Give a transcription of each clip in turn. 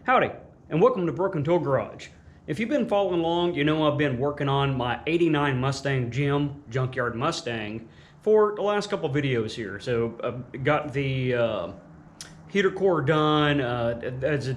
Howdy, and welcome to Broken Tool Garage. If you've been following along, you know I've been working on my '89 Mustang Gym Junkyard Mustang for the last couple videos here. So I've got the heater core done as a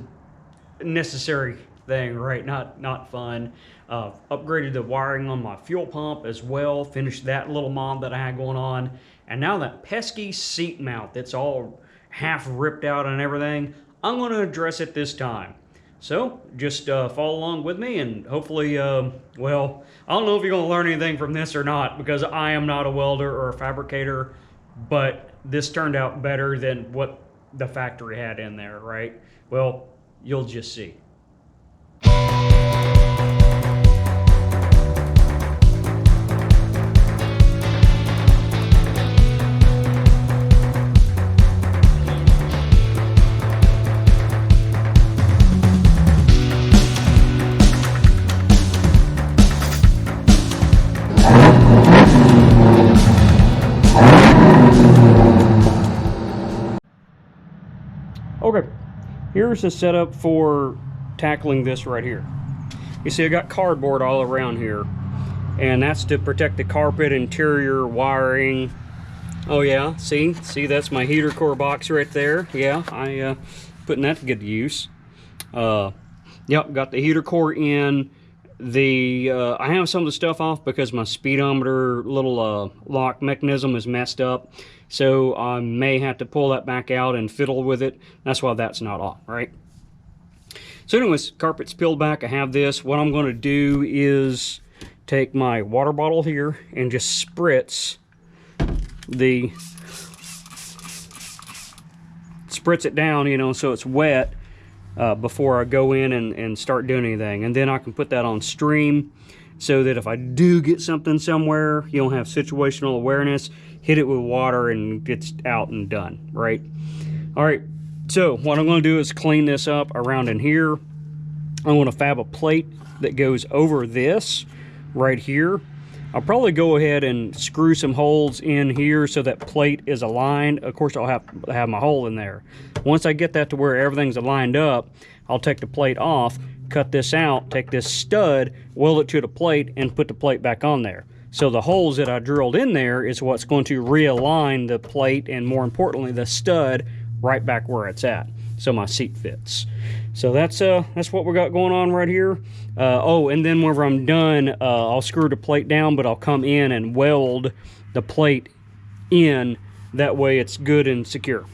necessary thing, right? Not fun. Upgraded the wiring on my fuel pump as well, finished that little mod that I had going on, and now that pesky seat mount that's all half ripped out and everything, I'm going to address it this time. So just follow along with me, and hopefully, well, I don't know if you're going to learn anything from this or not, because I am not a welder or a fabricator, but this turned out better than what the factory had in there, right? Well, you'll just see. Okay, here's the setup for tackling this right here. You see I got cardboard all around here, and that's to protect the carpet, interior, wiring. Oh yeah, see that's my heater core box right there. Yeah, I putting that to good use. Yep, got the heater core in. I have some of the stuff off because my speedometer little lock mechanism is messed up, so I may have to pull that back out and fiddle with it. That's why that's not on, right? So anyways, carpet's peeled back. I have this. What I'm going to do is take my water bottle here and just spritz it down, you know, so it's wet before I go in and start doing anything. And then I can put that on stream so that if I do get something somewhere, you don't have situational awareness, hit it with water and it's out and done, right? All right, so what I'm going to do is clean this up around in here. I'm going to fab a plate that goes over this right here. I'll probably go ahead and screw some holes in here so that plate is aligned. Of course, I'll have my hole in there. Once I get that to where everything's aligned up, I'll take the plate off, cut this out, take this stud, weld it to the plate, and put the plate back on there. So the holes that I drilled in there is what's going to realign the plate, and more importantly, the stud right back where it's at, so my seat fits. So that's what we got going on right here. Oh, and then whenever I'm done, I'll screw the plate down, but I'll come in and weld the plate in. That way it's good and secure.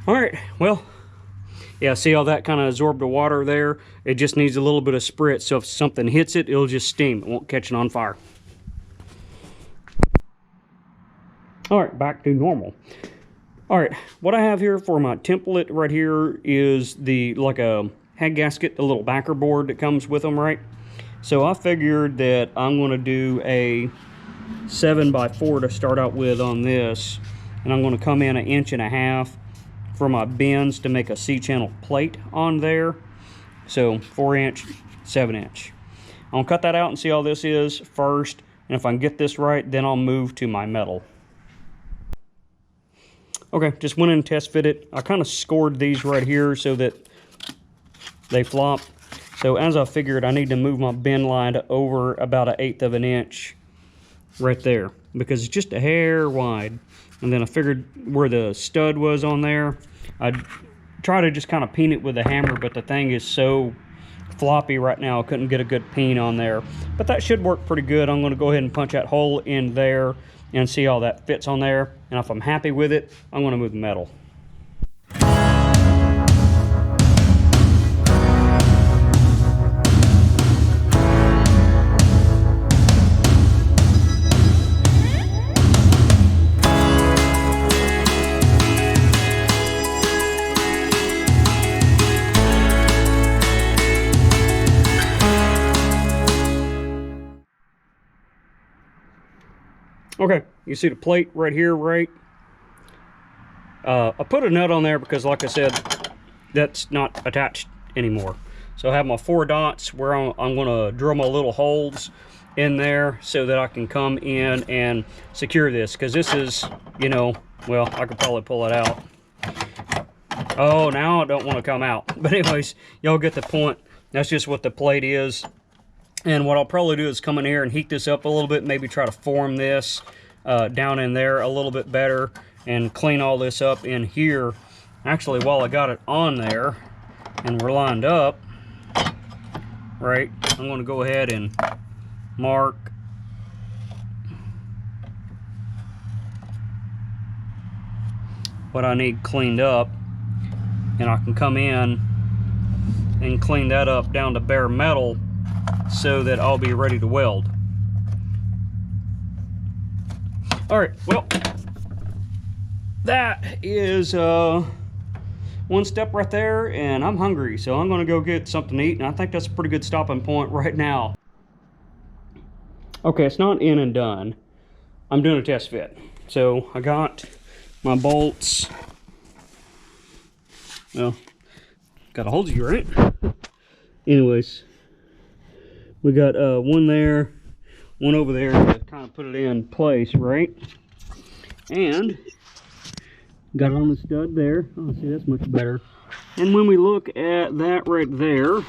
All right, well, yeah, see how that kind of absorbed the water there? It just needs a little bit of spritz, so if something hits it, it'll just steam. It won't catch it on fire. All right, back to normal. All right, what I have here for my template right here is like a head gasket, a little backer board that comes with them, right? So I figured that I'm going to do a 7x4 to start out with on this, and I'm going to come in 1.5 inches for my bends to make a C-channel plate on there. So 4-inch, 7-inch. I'm going to cut that out and see how this is first, and if I can get this right, then I'll move to my metal. Okay, just went in and test fit it. I kind of scored these right here so that they flop. So as I figured, I need to move my bend line to over about 1/8 of an inch right there, because it's just a hair wide. And then I figured where the stud was on there, I'd try to just kind of peen it with a hammer, but the thing is so floppy right now, I couldn't get a good peen on there. But that should work pretty good. I'm going to go ahead and punch that hole in there and see how that fits on there. And if I'm happy with it, I'm going to move the metal. Okay, you see the plate right here, right? I put a nut on there because, like I said, that's not attached anymore. So I have my 4 dots where I'm going to drill my little holes in there so that I can come in and secure this, because this is, you know, well, I could probably pull it out. Oh, now I don't want to come out. But anyways, y'all get the point. That's just what the plate is. And what I'll probably do is come in here and heat this up a little bit, maybe try to form this down in there a little bit better and clean all this up in here. Actually, while I got it on there and we're lined up, right, I'm going to go ahead and mark what I need cleaned up, and I can come in and clean that up down to bare metal so that I'll be ready to weld. All right, well, that is one step right there, and I'm hungry, so I'm gonna go get something to eat, and I think that's a pretty good stopping point right now. Okay, it's not in and done. I'm doing a test fit. So I got my bolts. Well, gotta hold you, right? Anyways, we got one there, one over there to kind of put it in place, right? And got it on the stud there. Oh, see, that's much better. And when we look at that right there,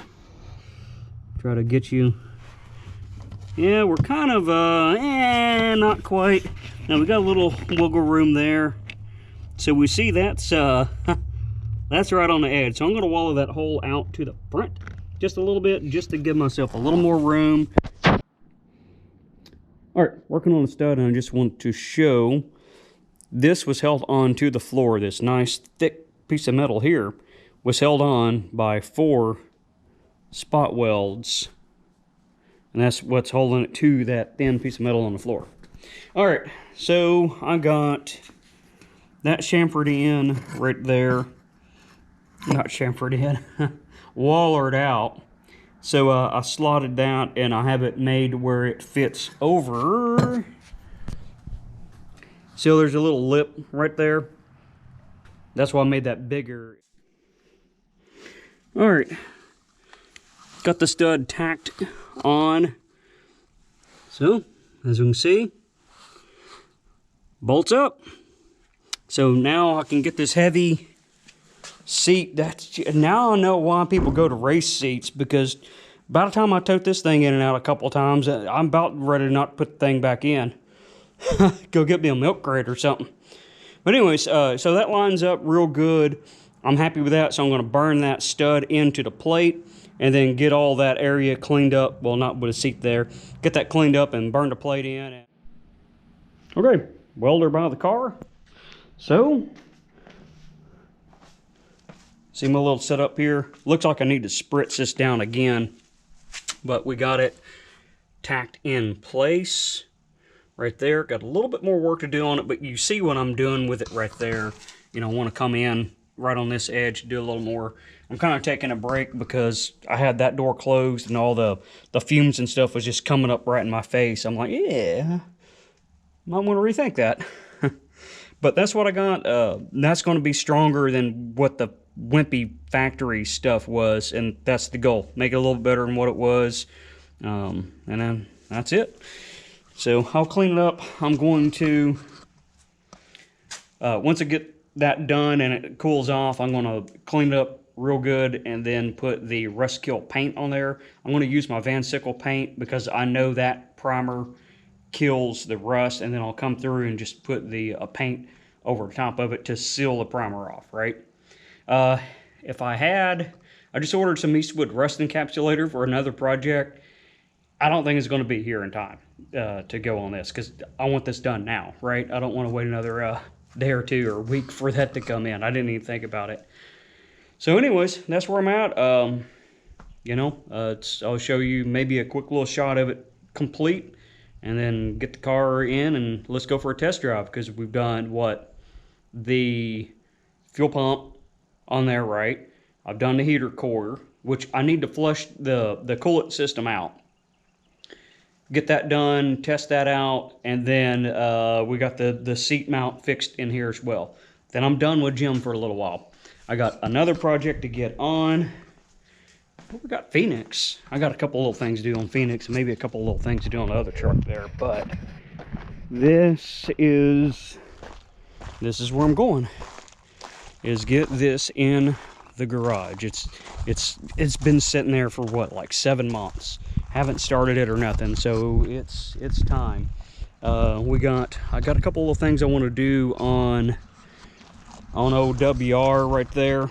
try to get you. Yeah, we're kind of, not quite. Now we got a little wiggle room there. So we see that's that's right on the edge. So I'm going to wallow that hole out to the front just a little bit, just to give myself a little more room. All right, working on the stud, and I just want to show this was held on to the floor. This nice thick piece of metal here was held on by 4 spot welds. And that's what's holding it to that thin piece of metal on the floor. All right, so I got that chamfered in right there. Not chamfered in, wallered out. So I slotted that, and I have it made where it fits over. So there's a little lip right there. That's why I made that bigger. All right, got the stud tacked on. So as you can see, bolts up. So now I can get this heavy seat. Now I know why people go to race seats, because by the time I tote this thing in and out a couple of times, I'm about ready to not put the thing back in. Go get me a milk crate or something. But anyways, so that lines up real good. I'm happy with that, so I'm going to burn that stud into the plate and then get all that area cleaned up. Well, not with a seat there. Get that cleaned up and burn the plate in. Okay, welder by the car. So, see my little setup here? Looks like I need to spritz this down again, but we got it tacked in place right there. Got a little bit more work to do on it, but you see what I'm doing with it right there. You know, I want to come in right on this edge, do a little more. I'm kind of taking a break because I had that door closed and all the fumes and stuff was just coming up right in my face. I'm like, yeah, might want to rethink that. But that's what I got. That's going to be stronger than what the wimpy factory stuff was, and that's the goal. Make it a little better than what it was, and then that's it. So I'll clean it up. I'm going to, once I get that done and it cools off, I'm going to clean it up real good and then put the rust kill paint on there. I'm going to use my Van Sickle paint because I know that primer kills the rust, and then I'll come through and just put the paint over top of it to seal the primer off, right? If I just ordered some Eastwood rust encapsulator for another project. I don't think it's going to be here in time to go on this, because I want this done now, right? I don't want to wait another day or two or week for that to come in. I didn't even think about it. So anyways, that's where I'm at. I'll show you maybe a quick little shot of it complete, and then get the car in and let's go for a test drive, because we've done the fuel pump on there, right? I've done the heater core, which I need to flush the coolant system out. Get that done, test that out, and then we got the seat mount fixed in here as well. Then I'm done with Jim for a little while. I got another project to get on. We got Phoenix. I got a couple little things to do on Phoenix, and maybe a couple little things to do on the other truck there, but this is where I'm going. is get this in the garage. It's been sitting there for what, like 7 months. Haven't started it or nothing, so it's time. I got a couple of things I want to do on old WR right there.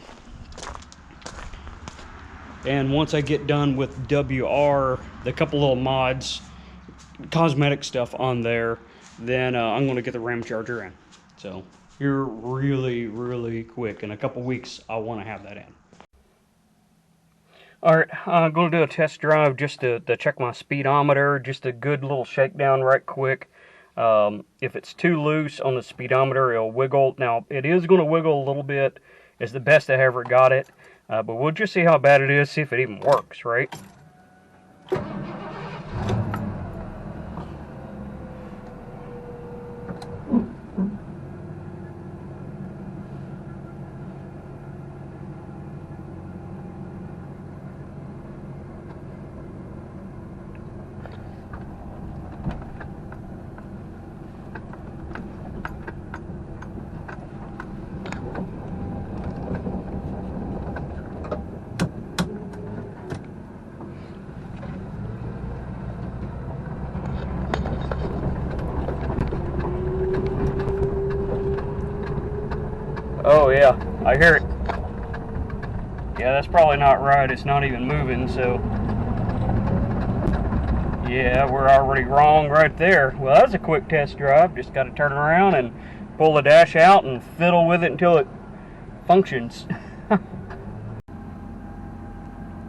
And once I get done with WR, the couple little mods, cosmetic stuff on there, then I'm going to get the Ram charger in. So here really quick, in a couple weeks I want to have that in. Alright, I'm going to do a test drive just to check my speedometer, just a good little shakedown right quick. If it's too loose on the speedometer, it'll wiggle. Now, it is going to wiggle a little bit. It's the best I ever got it. But we'll just see how bad it is, see if it even works, right? Oh yeah, I hear it. Yeah, that's probably not right. It's not even moving, so yeah, we're already wrong right there. Well, that was a quick test drive. Just got to turn around and pull the dash out and fiddle with it until it functions.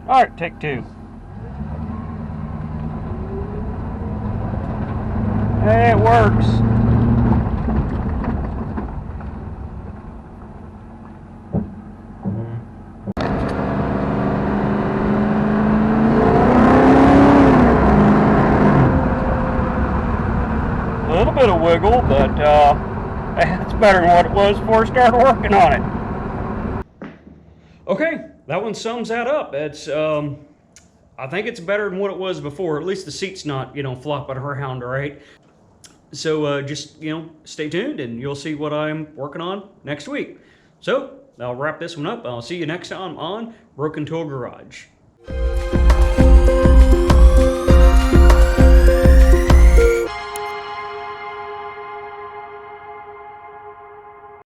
Alright, take 2. Hey, it works. A little bit of wiggle, but it's better than what it was before I started working on it. Okay, that one sums that up. It's I think it's better than what it was before. At least the seat's not, flopping around, right? So just, stay tuned and you'll see what I'm working on next week. So I'll wrap this one up. I'll see you next time on Broken Tool Garage.